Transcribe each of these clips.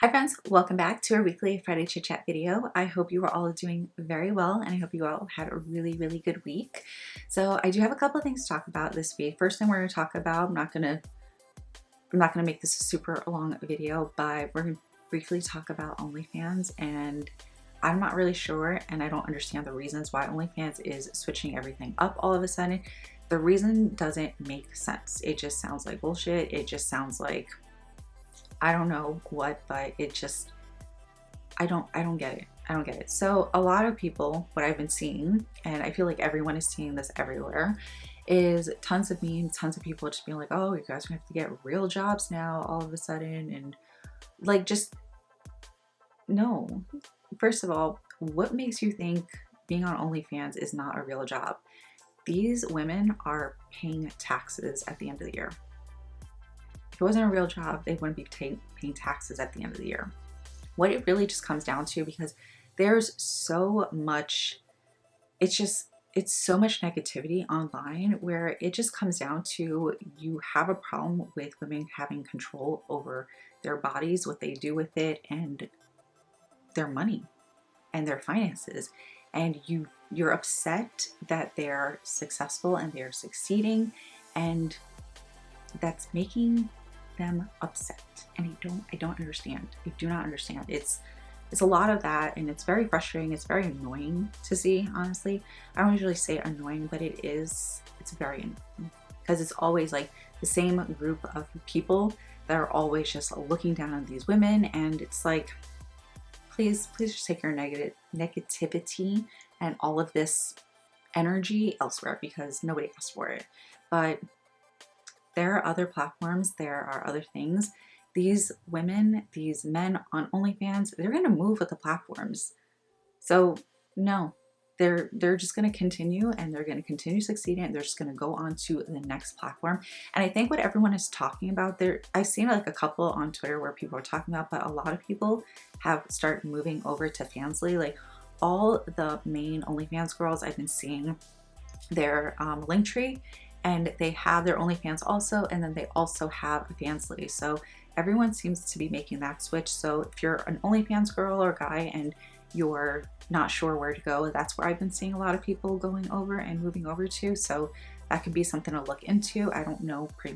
Hi friends, welcome back to our weekly Friday chit chat video. I hope you are all doing very well and I hope you all had a really good week. So I do have a couple of things to talk about this week. First thing we're going to talk about, I'm not gonna make this a super long video, but we're going to briefly talk about OnlyFans, and I'm not really sure and I don't understand the reasons why OnlyFans is switching everything up all of a sudden. The reason doesn't make sense. It just sounds like bullshit. It just sounds like I don't know what, but it just I don't get it. I don't get it. So a lot of people, what I've been seeing, and I feel like everyone is seeing this everywhere, is tons of memes, tons of people just being like, oh, you guys have to get real jobs now all of a sudden. And like, just no. First of all, what makes you think being on OnlyFans is not a real job? These women are paying taxes at the end of the year. If it wasn't a real job, they wouldn't be paying taxes at the end of the year. What it really just comes down to, because there's so much, it's so much negativity online where it just comes down to you have a problem with women having control over their bodies, what they do with it, and their money and their finances. And you're upset that they're successful and they're succeeding, and that's making them upset. And I don't understand. I do not understand. It's a lot of that, and it's very frustrating. It's very annoying to see, honestly. I don't usually say annoying, but it's very annoying because it's always like the same group of people that are always just looking down on these women, and it's like, please just take your negativity and all of this energy elsewhere, because nobody asked for it. But there are other platforms, there are other things. These women, these men on OnlyFans, they're going to move with the platforms. So no, they're just going to continue, and they're going to continue succeeding, and they're just going to go on to the next platform. And I think what everyone is talking about there, I've seen like a couple on Twitter where people are talking about, but a lot of people have started moving over to Fansly. Like all the main OnlyFans girls I've been seeing their link tree, and they have their OnlyFans also, and then they also have a Fansly. So everyone seems to be making that switch. So if you're an OnlyFans girl or guy and you're not sure where to go, that's where I've been seeing a lot of people going over and moving over to. So that could be something to look into. I don't know I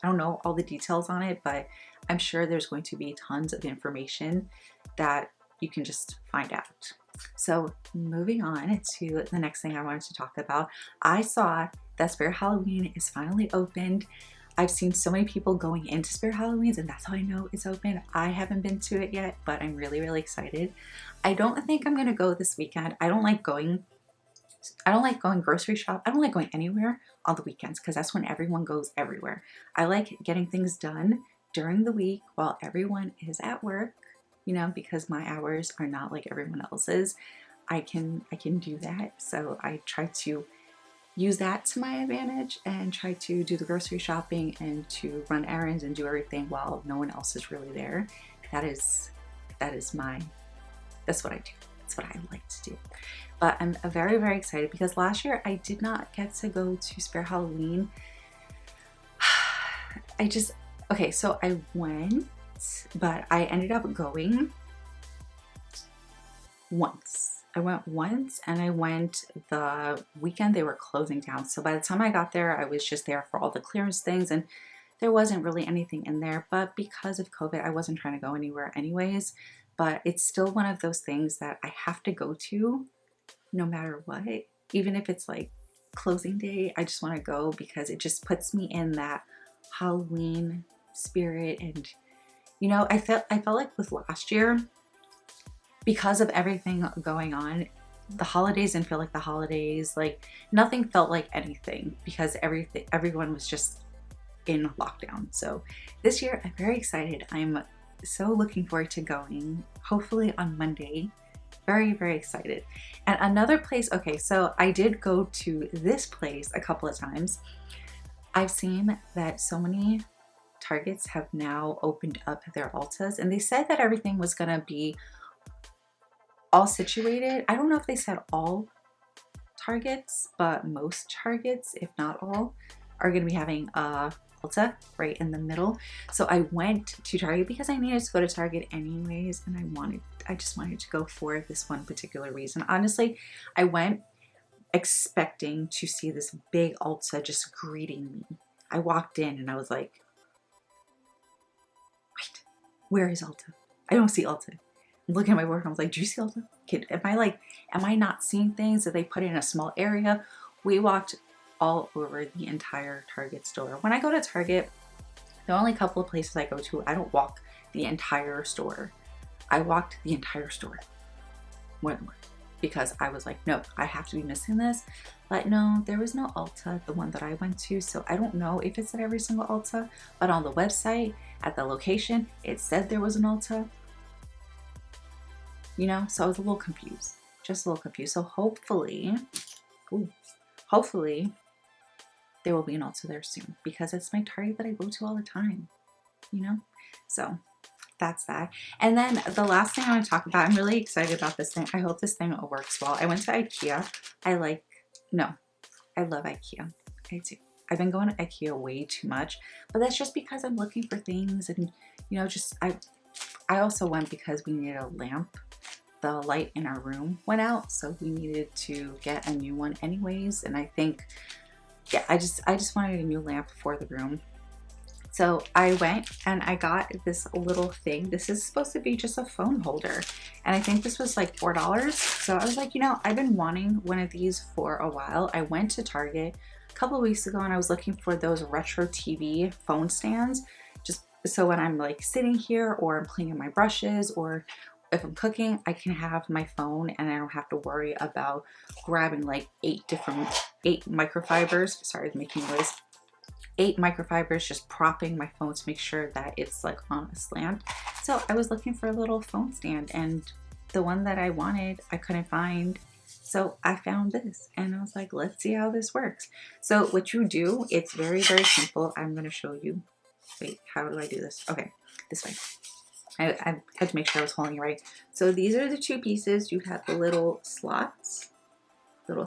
don't know all the details on it, but I'm sure there's going to be tons of information that you can just find out. So moving on to the next thing I wanted to talk about, I saw that Spirit Halloween is finally opened. I've seen so many people going into Spirit Halloweens, and that's how I know it's open. I haven't been to it yet, but I'm really excited. I don't think I'm gonna go this weekend. I don't like going grocery shop. I don't like going anywhere on the weekends because that's when everyone goes everywhere. I like getting things done during the week while everyone is at work, you know, because my hours are not like everyone else's. I can do that. So I try to use that to my advantage and try to do the grocery shopping and to run errands and do everything while no one else is really there. That's what I do. That's what I like to do. But I'm very excited because last year I did not get to go to Spirit Halloween. So I went, but I ended up going once. I went once, and I went the weekend they were closing down. So by the time I got there, I was just there for all the clearance things, and there wasn't really anything in there. But because of COVID, I wasn't trying to go anywhere anyways. But it's still one of those things that I have to go to no matter what. Even if it's like closing day, I just want to go because it just puts me in that Halloween spirit. And you know, I felt like with last year, because of everything going on, the holidays didn't feel like the holidays. Like nothing felt like anything because everyone was just in lockdown. So this year I'm very excited. I'm so looking forward to going, hopefully on Monday. Very excited. And another place, okay, so I did go to this place a couple of times. I've seen that so many Targets have now opened up their Ultas, and they said that everything was gonna be all situated. I don't know if they said all Targets, but most Targets, if not all, are going to be having a Ulta right in the middle. So I went to Target because I needed to go to Target anyways, and I just wanted to go for this one particular reason. Honestly, I went expecting to see this big Ulta just greeting me. I walked in and I was like, wait, where is Ulta? I don't see Ulta. I'm looking at my work and I was like, do you see Ulta? Kid, am I not seeing things that they put in a small area? We walked all over the entire Target store. When I go to Target, the only couple of places I go to, I don't walk the entire store. I walked the entire store more than once because I was like, no, I have to be missing this. But no, there was no Ulta, the one that I went to. So I don't know if it's at every single Ulta, but on the website, at the location, it said there was an Ulta. You know, so I was a little confused, just a little confused. So hopefully there will be an Ulta there soon because it's my Target that I go to all the time, you know? So that's that. And then the last thing I want to talk about, I'm really excited about this thing. I hope this thing works well. I went to IKEA. I love IKEA. I do. I've been going to IKEA way too much, but that's just because I'm looking for things and, you know, just, I also went because we needed a lamp. The light in our room went out, so we needed to get a new one anyways. And I think, yeah, I just wanted a new lamp for the room. So I went and I got this little thing. This is supposed to be just a phone holder. And I think this was like $4. So I was like, you know, I've been wanting one of these for a while. I went to Target a couple of weeks ago and I was looking for those retro TV phone stands. Just so when I'm like sitting here or I'm cleaning my brushes or if I'm cooking, I can have my phone and I don't have to worry about grabbing like 8 microfibers. Sorry, it's making noise. 8 microfibers, just propping my phone to make sure that it's like on a slant. So I was looking for a little phone stand and the one that I wanted, I couldn't find. So I found this and I was like, let's see how this works. So what you do, it's very, very simple. I'm going to show you. Wait, how do I do this? Okay, this way. I had to make sure I was holding it right. So these are the 2 pieces. You have the little slots, and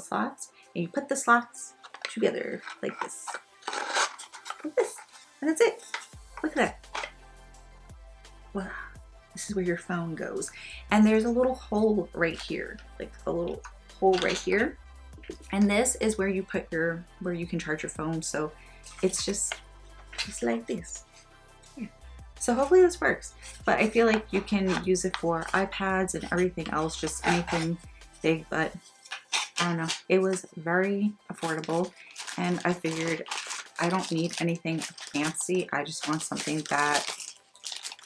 you put the slots together like this, and that's it. Look at that. Wow, this is where your phone goes. And there's a little hole right here, like a little hole right here. And this is where you put where you can charge your phone. So it's just like this. So hopefully this works, but I feel like you can use it for iPads and everything else, just anything big, but I don't know. It was very affordable and I figured I don't need anything fancy. I just want something that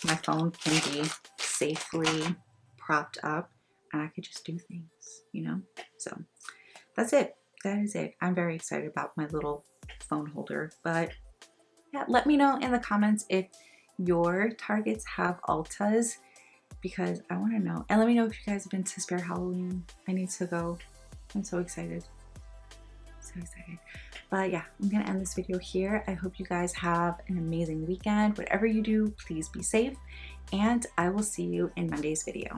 my phone can be safely propped up and I could just do things, you know? So that's it. That is it. I'm very excited about my little phone holder, but yeah, let me know in the comments if your Targets have Ultas because I want to know. And let me know if you guys have been to Spare Halloween. I need to go. I'm so excited. So excited. But yeah, I'm going to end this video here. I hope you guys have an amazing weekend. Whatever you do, please be safe. And I will see you in Monday's video.